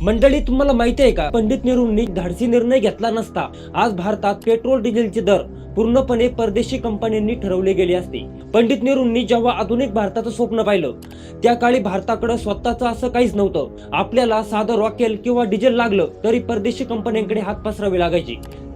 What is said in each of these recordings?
मंडळी, तुम्हाला माहिती आहे का, पंडित नेहरूंनी धाडसी निर्णय घेतला नसता आज भारतात पेट्रोल डिझेलचे दर पूर्णपणे परदेशी कंपन्यांनी ठरवले गेले असते। पंडित नेहरूंनी जेव्हा आधुनिक भारताचं स्वप्न पाहिलं त्या काळी भारताकडे स्वतःचं असं काहीच नव्हतं। आपल्याला साधं रॉकेल किंवा डिझेल लागलं तरी परदेशी कंपन्यांकडे हात पसरावे लागायचे।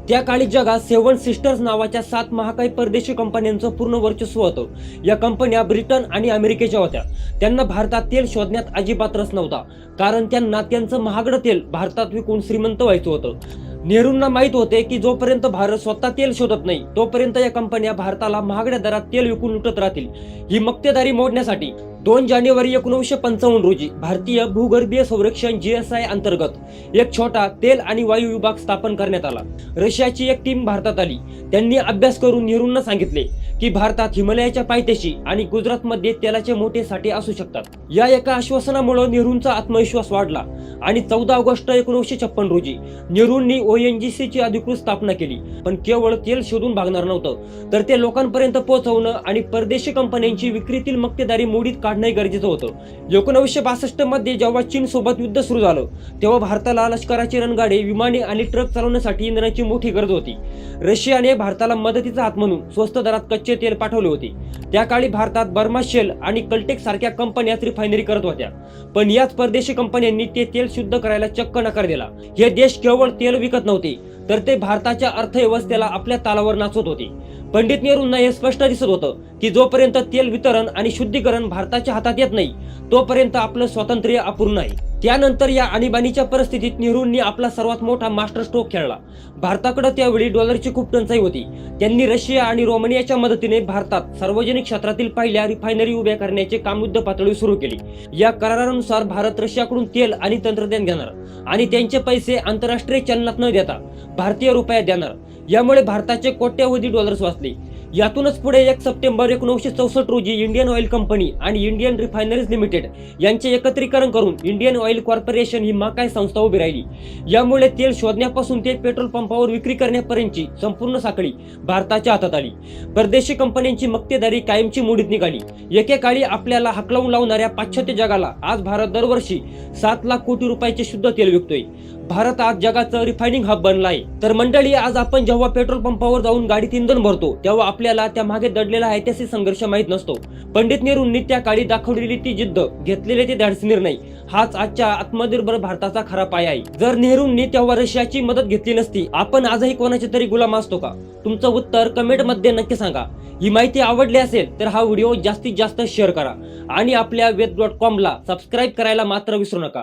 त्या काळी जगात 7 सिस्टर्स नावाच्या 7 महाकाय परदेशी कंपन्यांचं पूर्ण वर्चस्व होतं। या कंपन्या ब्रिटन आणि अमेरिकेच्या होत्या। त्यांना भारतात तेल शोधण्यात अजिबात रस नव्हता, कारण त्यांना त्यांचं महागडं तेल भारतात विकून श्रीमंत व्हायचं होतं। नेहरूंना माहित होते की जोपर्यंत भारत स्वतः तेल शोधत नाही तोपर्यंत या कंपन्या भारताला महागड्या दरात तेल विकून लुटत राहतील। ही मक्तेदारी मोडण्यासाठी 2 जानेवारी 1955 रोजी भारतीय भूगर्भीय संरक्षण GSI अंतर्गत एक छोटा तेल आणि वायू विभाग स्थापन करण्यात आला। रशियाची एक टीम भारतात आली। त्यांनी अभ्यास करून नेहरूंना सांगितले की भारतात हिमालयाच्या पायथ्याशी आणि गुजरातमध्ये तेलाचे मोठे साठे असू शकतात। या एका आश्वासनामुळे नेहरूंचा आत्मविश्वास वाढला आणि 14 ऑगस्ट 1956 रोजी नेहरूंनी ONGC ची अधिकृत स्थापना केली। पण केवळ तेल शोधून भागणार नव्हतं, तर ते लोकांपर्यंत पोहोचवणं आणि परदेशी कंपन्यांची विक्रीतील मक्तेदारी मोडीत काढणं गरजेचं होतं। 1962 मध्ये जेव्हा चीन सोबत युद्ध सुरू झालं तेव्हा भारताला लष्कराची रणगाडे, विमाने आणि ट्रक चालवण्यासाठी इंधनाची मोठी गरज होती। रशियाने भारताला मदतीचा हात म्हणून स्वस्त दरात कच्चे तेल पाठवले होते। त्या काळी भारतात बर्मा शेल आणि कल्टेक सारख्या कंपन्या रिफायनरी करत होत्या, पण याच परदेशी कंपन्यांनी ते तेल शुद्ध करायला चक्क नकार दिला। हे देश केवळ तेल विकत नव्हते, तर ते भारताच्या अर्थव्यवस्थेला आपल्या तालावर नाचवत होते। पंडित नेहरूंना हे स्पष्ट दिसत होतं की जोपर्यंत तेल वितरण आणि शुद्धीकरण भारताच्या हातात येत नाही तोपर्यंत आपलं स्वातंत्र्य अपूर्ण आहे। त्यानंतर या आणीबाणीच्या परिस्थितीत नेहरूंनी आपला सर्वात मोठा मास्टर स्ट्रोक खेळला। भारताकडे त्यावेळी डॉलरची खूप टंचाई होती। त्यांनी रशिया आणि रोमानियाच्या मदतीने भारतात सार्वजनिक क्षेत्रातील पहिल्या रिफायनरी उभ्या करण्याचे काम युद्ध पातळीवर सुरू केले। या करारानुसार भारत रशियाकडून तेल आणि तंत्रज्ञान घेणार आणि त्यांचे पैसे आंतरराष्ट्रीय चलनात न देता भारतीय रुपयात देणार। यामुळे भारताचे कोट्यवधी डॉलर्स वाचले। यातूनच पुढे 1 सप्टेंबर 1964 रोजी इंडियन ऑइल कंपनी आणि इंडियन रिफायनरीज लिमिटेड यांचे एकत्रीकरण करून इंडियन ऑइल कॉर्पोरेशन ही महाकाय संस्था उभी राहिली। यामुळे तेल शोधण्यापासून ते पेट्रोल पंपावर विक्री करण्यापर्यंतची संपूर्ण साखळी भारताच्या हातात आली। परदेशी कंपन्यांची मक्तेदारी कायमची मोडीत निघाली। एकेकाळी आपल्याला हाकलवून लावणाऱ्या पाश्चात्य जगाला आज भारत दरवर्षी 7 लाख कोटी रुपयाचे शुद्ध तेल विकतोय। भारत आज जगाचं रिफायनिंग हब बनला आहे। तर मंडळी, आज आपण जेव्हा पेट्रोल पंपावर जाऊन गाडीत इंधन भरतो तेव्हा आपल्याला त्या मागे दडलेला ऐतिहासिक संघर्ष माहीत नसतो। पंडित नेहरूंनी त्या काळी दाखवलेली ती जिद्द, घेतलेले ते धाडसी निर्णय हाच आजच्या आत्मनिर्भर भारताचा खरा पाया आहे। जर नेहरूंनी तेव्हा रशियाची मदत घेतली नसती, आपण आजही कोणाचे तरी गुलाम असतो का? तुमचं उत्तर कमेंट मध्ये नक्की सांगा। ही माहिती आवडली असेल तर हा व्हिडिओ जास्तीत जास्त शेअर करा आणि आपल्या वेद.com ला सबस्क्राईब करायला मात्र विसरू नका।